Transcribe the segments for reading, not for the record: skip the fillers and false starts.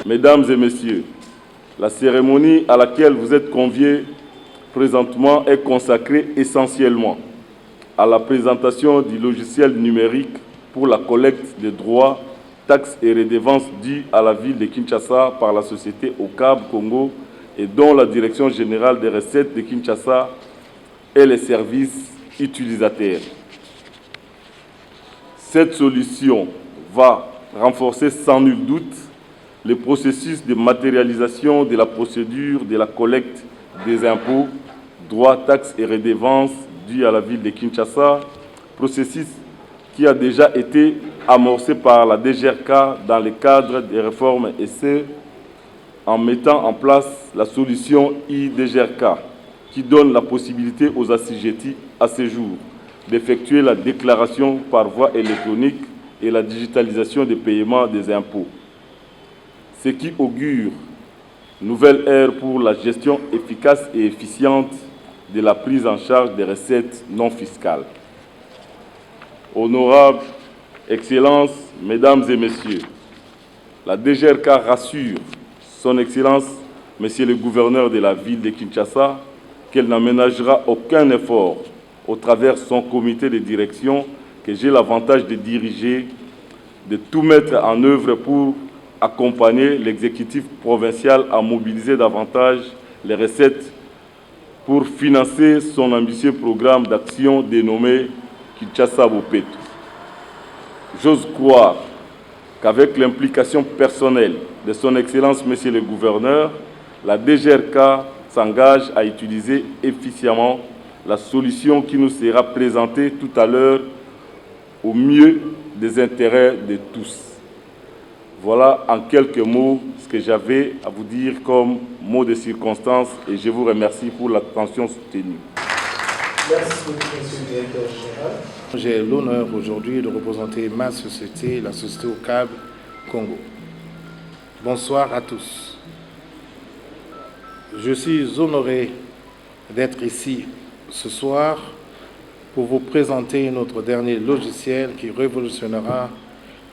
Mesdames et messieurs, la cérémonie à laquelle vous êtes conviés présentement est consacrée essentiellement à la présentation du logiciel numérique pour la collecte des droits, taxes et redevances dues à la ville de Kinshasa par la société OCAB Congo et dont la Direction générale des recettes de Kinshasa et les services utilisateurs. Cette solution va renforcer sans nul doute le processus de matérialisation de la procédure de la collecte des impôts, droits, taxes et redevances dus à la ville de Kinshasa, processus qui a déjà été amorcé par la DGRK dans le cadre des réformes et ce, en mettant en place la solution IDGRK qui donne la possibilité aux assujettis à ce jour d'effectuer la déclaration par voie électronique et la digitalisation des paiements des impôts. Ce qui augure une nouvelle ère pour la gestion efficace et efficiente de la prise en charge des recettes non fiscales. Honorables Excellences, Mesdames et Messieurs, la DGRK rassure Son Excellence, Monsieur le gouverneur de la ville de Kinshasa, qu'elle n'aménagera aucun effort au travers son comité de direction que j'ai l'avantage de diriger, de tout mettre en œuvre pour accompagner l'exécutif provincial à mobiliser davantage les recettes pour financer son ambitieux programme d'action dénommé Kinshasa Bopeto. J'ose croire qu'avec l'implication personnelle de son Excellence Monsieur le Gouverneur, la DGRK s'engage à utiliser efficacement la solution qui nous sera présentée tout à l'heure au mieux des intérêts de tous. Voilà en quelques mots ce que j'avais à vous dire comme mot de circonstance et je vous remercie pour l'attention soutenue. Merci beaucoup, Monsieur le Directeur Général. J'ai l'honneur aujourd'hui de représenter ma société, la société OCAB Congo. Bonsoir à tous. Je suis honoré d'être ici ce soir pour vous présenter notre dernier logiciel qui révolutionnera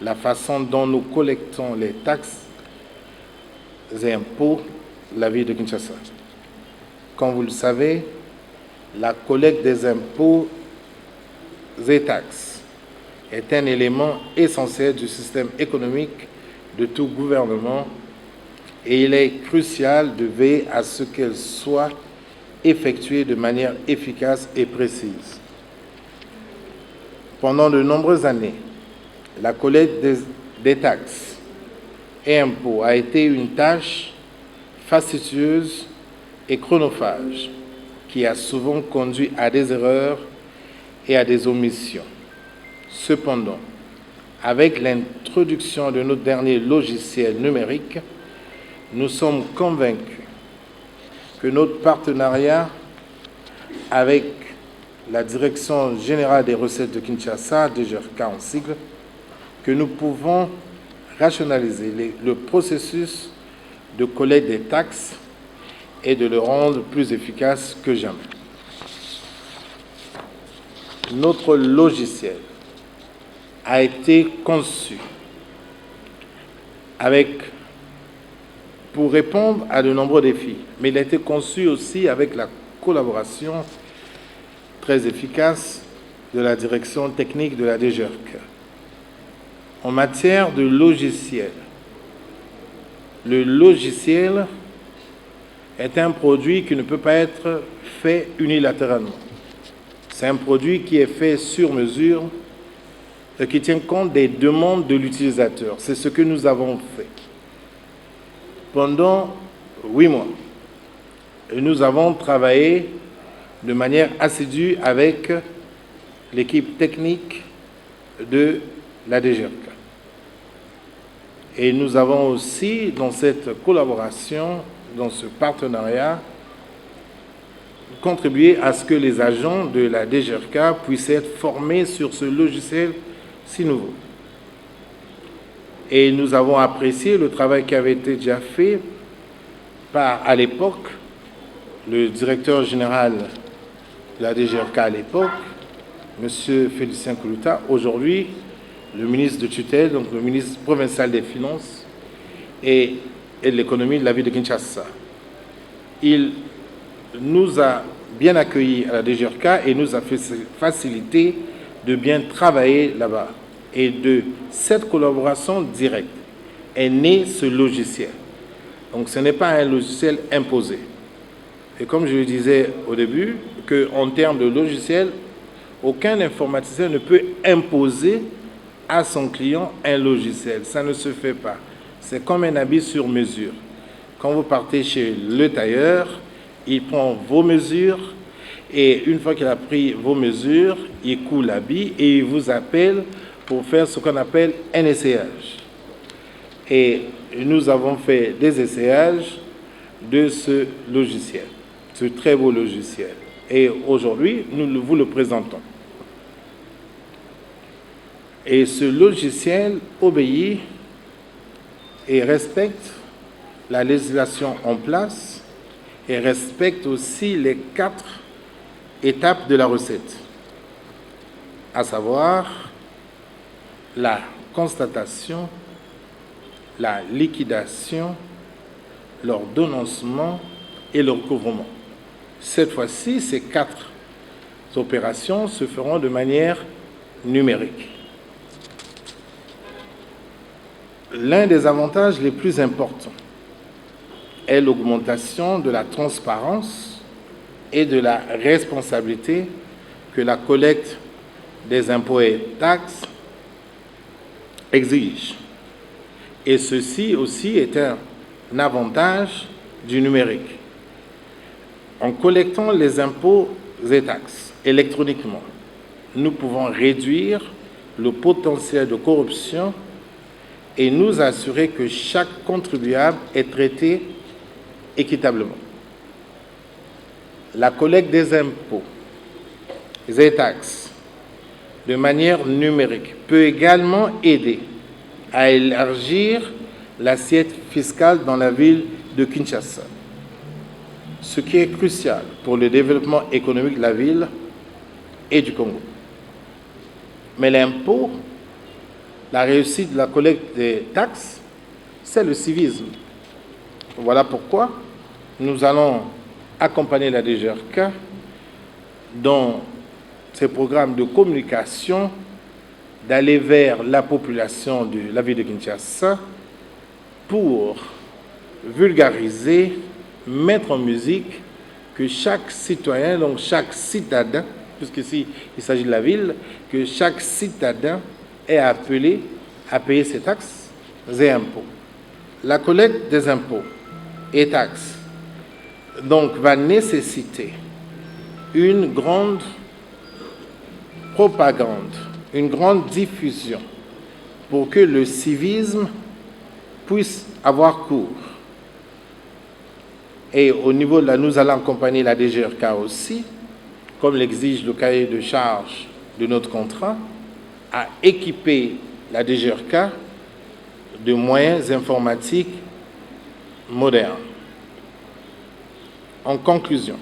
la façon dont nous collectons les taxes et impôts de la ville de Kinshasa. Comme vous le savez, la collecte des impôts et taxes est un élément essentiel du système économique de tout gouvernement et il est crucial de veiller à ce qu'elle soit effectuée de manière efficace et précise. Pendant de nombreuses années, la collecte des taxes et impôts a été une tâche fastidieuse et chronophage qui a souvent conduit à des erreurs et à des omissions. Cependant, avec l'introduction de notre dernier logiciel numérique, nous sommes convaincus que notre partenariat avec la Direction générale des recettes de Kinshasa, DGRK en sigle, que nous pouvons rationaliser le processus de collecte des taxes et de le rendre plus efficace que jamais. Notre logiciel a été conçu pour répondre à de nombreux défis, mais il a été conçu aussi avec la collaboration très efficace de la direction technique de la DGRK. En matière de logiciel, le logiciel est un produit qui ne peut pas être fait unilatéralement. C'est un produit qui est fait sur mesure et qui tient compte des demandes de l'utilisateur. C'est ce que nous avons fait. Pendant 8 mois, nous avons travaillé de manière assidue avec l'équipe technique de la DGRK. Et nous avons aussi, dans cette collaboration, dans ce partenariat, contribué à ce que les agents de la DGRK puissent être formés sur ce logiciel si nouveau. Et nous avons apprécié le travail qui avait été déjà fait par, à l'époque, le directeur général de la DGRK à l'époque, M. Félicien Koulouta, aujourd'hui le ministre de tutelle, donc le ministre provincial des Finances, et et de l'économie de la ville de Kinshasa. Il nous a bien accueillis à la DGRK et nous a facilité de bien travailler là-bas. Et de cette collaboration directe est né ce logiciel. Donc ce n'est pas un logiciel imposé. Et comme je le disais au début, qu'en termes de logiciel, aucun informaticien ne peut imposer à son client un logiciel. Ça ne se fait pas. C'est comme un habit sur mesure. Quand vous partez chez le tailleur, il prend vos mesures et une fois qu'il a pris vos mesures, il coud l'habit et il vous appelle pour faire ce qu'on appelle un essayage. Et nous avons fait des essayages de ce logiciel, ce très beau logiciel. Et aujourd'hui, nous vous le présentons. Et ce logiciel obéit et respecte la législation en place et respecte aussi les 4 étapes de la recette, à savoir la constatation, la liquidation, l'ordonnancement et le recouvrement. Cette fois-ci, ces 4 opérations se feront de manière numérique. L'un des avantages les plus importants est l'augmentation de la transparence et de la responsabilité que la collecte des impôts et taxes exige. Et ceci aussi est un avantage du numérique. En collectant les impôts et taxes électroniquement, nous pouvons réduire le potentiel de corruption et nous assurer que chaque contribuable est traité équitablement. La collecte des impôts et taxes de manière numérique peut également aider à élargir l'assiette fiscale dans la ville de Kinshasa, ce qui est crucial pour le développement économique de la ville et du Congo. Mais l'impôt, la réussite de la collecte des taxes, c'est le civisme. Voilà pourquoi nous allons accompagner la DGRK dans ses programmes de communication, d'aller vers la population de la ville de Kinshasa pour vulgariser, mettre en musique que chaque citoyen, donc chaque citadin, puisqu'ici il s'agit de la ville, que chaque citadin est appelé à payer ses taxes et impôts. La collecte des impôts et taxes donc va nécessiter une grande propagande, une grande diffusion pour que le civisme puisse avoir cours. Et au niveau de nous allons accompagner la DGRK aussi, comme l'exige le cahier de charge de notre contrat, à équiper la DGRK de moyens informatiques modernes. En conclusion,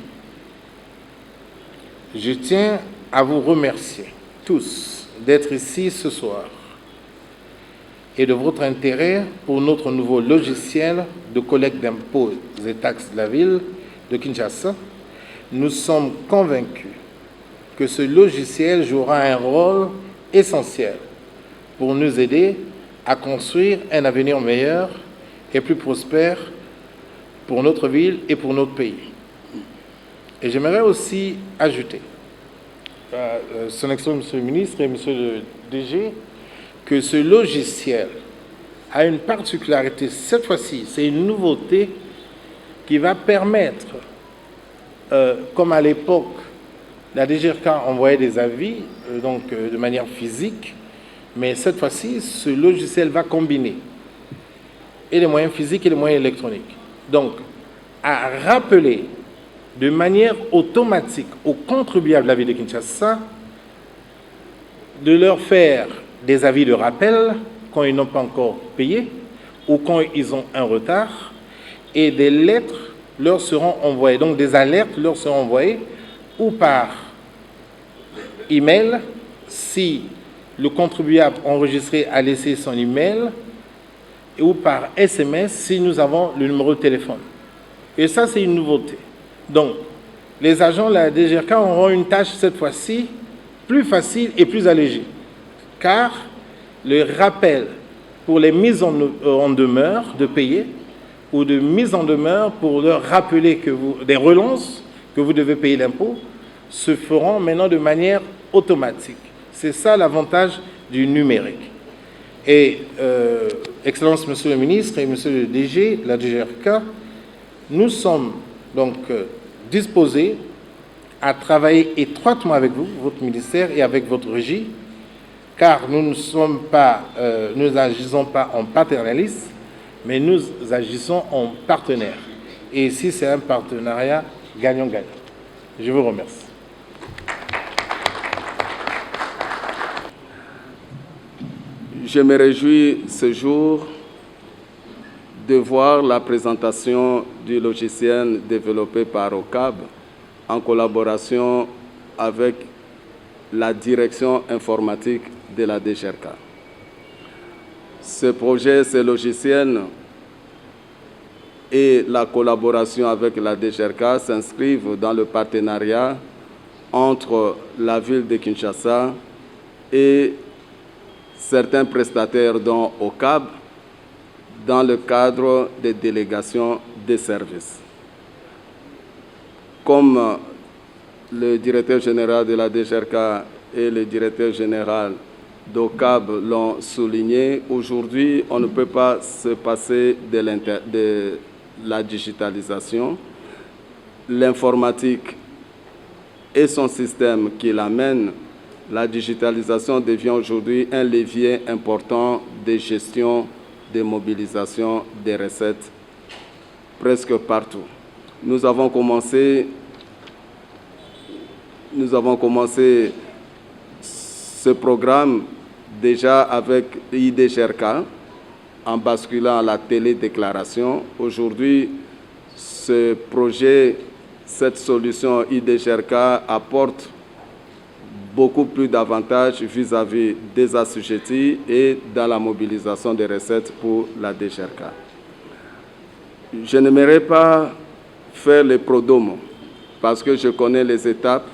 je tiens à vous remercier tous d'être ici ce soir et de votre intérêt pour notre nouveau logiciel de collecte d'impôts et taxes de la ville de Kinshasa. Nous sommes convaincus que ce logiciel jouera un rôle essentiel pour nous aider à construire un avenir meilleur et plus prospère pour notre ville et pour notre pays. Et j'aimerais aussi ajouter, Son Excellence, Monsieur le Ministre et Monsieur le DG, que ce logiciel a une particularité. Cette fois-ci, c'est une nouveauté qui va permettre, comme à l'époque, la DGRK envoyait des avis de manière physique, mais cette fois-ci, ce logiciel va combiner et les moyens physiques et les moyens électroniques. Donc, à rappeler de manière automatique aux contribuables de la ville de Kinshasa de leur faire des avis de rappel quand ils n'ont pas encore payé ou quand ils ont un retard, et des lettres leur seront envoyées, donc des alertes leur seront envoyées ou par email si le contribuable enregistré a laissé son email, ou par SMS si nous avons le numéro de téléphone. Et ça, c'est une nouveauté. Donc, les agents de la DGRK auront une tâche cette fois-ci plus facile et plus allégée, car le rappel pour les mises en demeure de payer ou de mise en demeure pour leur rappeler que des relances que vous devez payer l'impôt se feront maintenant de manière automatique. C'est ça l'avantage du numérique. Et, Excellence, Monsieur le Ministre et Monsieur le DG, la DGRK, nous sommes donc disposés à travailler étroitement avec vous, votre ministère et avec votre régie, car nous n'agissons pas en paternaliste, mais nous agissons en partenaire. Et ici, c'est un partenariat gagnant-gagnant. Je vous remercie. Je me réjouis ce jour de voir la présentation du logiciel développé par OCAB en collaboration avec la direction informatique de la DGRK. Ce projet, ce logiciel et la collaboration avec la DGRK s'inscrivent dans le partenariat entre la ville de Kinshasa et certains prestataires dont OCAB dans le cadre des délégations des services. Comme le directeur général de la DGRK et le directeur général d'OCAB l'ont souligné, aujourd'hui, on ne peut pas se passer de la digitalisation. L'informatique et son système qui l'amène, la digitalisation devient aujourd'hui un levier important de gestion, de mobilisation des recettes presque partout. Nous avons commencé ce programme déjà avec l'IDGRK en basculant à la télédéclaration. Aujourd'hui, ce projet, cette solution IDGRK apporte beaucoup plus d'avantages vis-à-vis des assujettis et dans la mobilisation des recettes pour la DGRK. Je n'aimerais pas faire les prodomos parce que je connais les étapes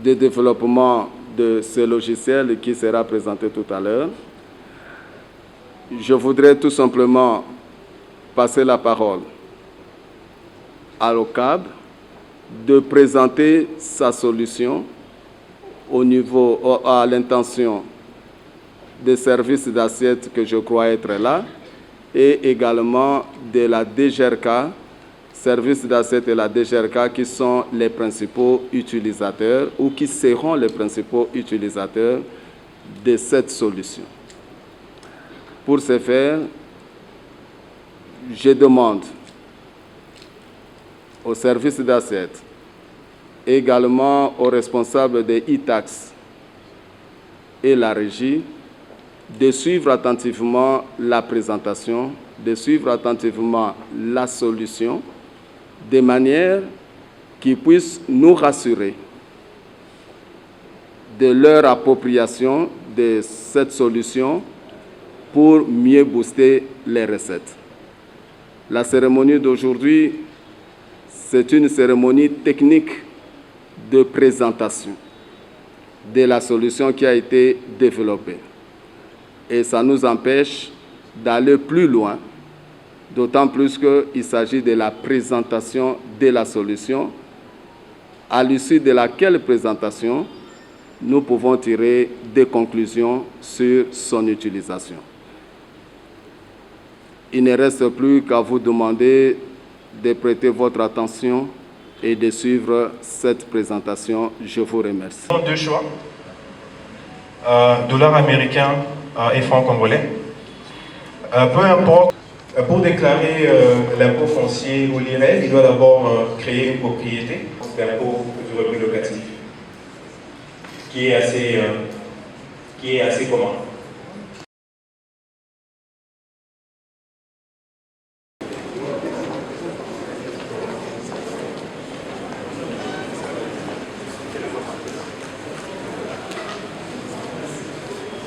de développement de ce logiciel qui sera présenté tout à l'heure. Je voudrais tout simplement passer la parole à l'OCAB de présenter sa solution à l'intention des services d'assiette que je crois être là et également de la DGRK, services d'assiette et la DGRK qui sont les principaux utilisateurs ou qui seront les principaux utilisateurs de cette solution. Pour ce faire, je demande aux services d'assiette, également aux responsables des e-tax et la régie, de suivre attentivement la présentation, de suivre attentivement la solution, de manière qu'ils puissent nous rassurer de leur appropriation de cette solution pour mieux booster les recettes. La cérémonie d'aujourd'hui, c'est une cérémonie technique de présentation de la solution qui a été développée. Et ça nous empêche d'aller plus loin, d'autant plus qu'il s'agit de la présentation de la solution, à l'issue de laquelle présentation, nous pouvons tirer des conclusions sur son utilisation. Il ne reste plus qu'à vous demander de prêter votre attention et de suivre cette présentation. Je vous remercie. Deux choix, dollar américain et franc congolais. Peu importe, pour déclarer l'impôt foncier au l'IRES, il doit d'abord créer une propriété, l'impôt du revenu locatif, qui est assez commun.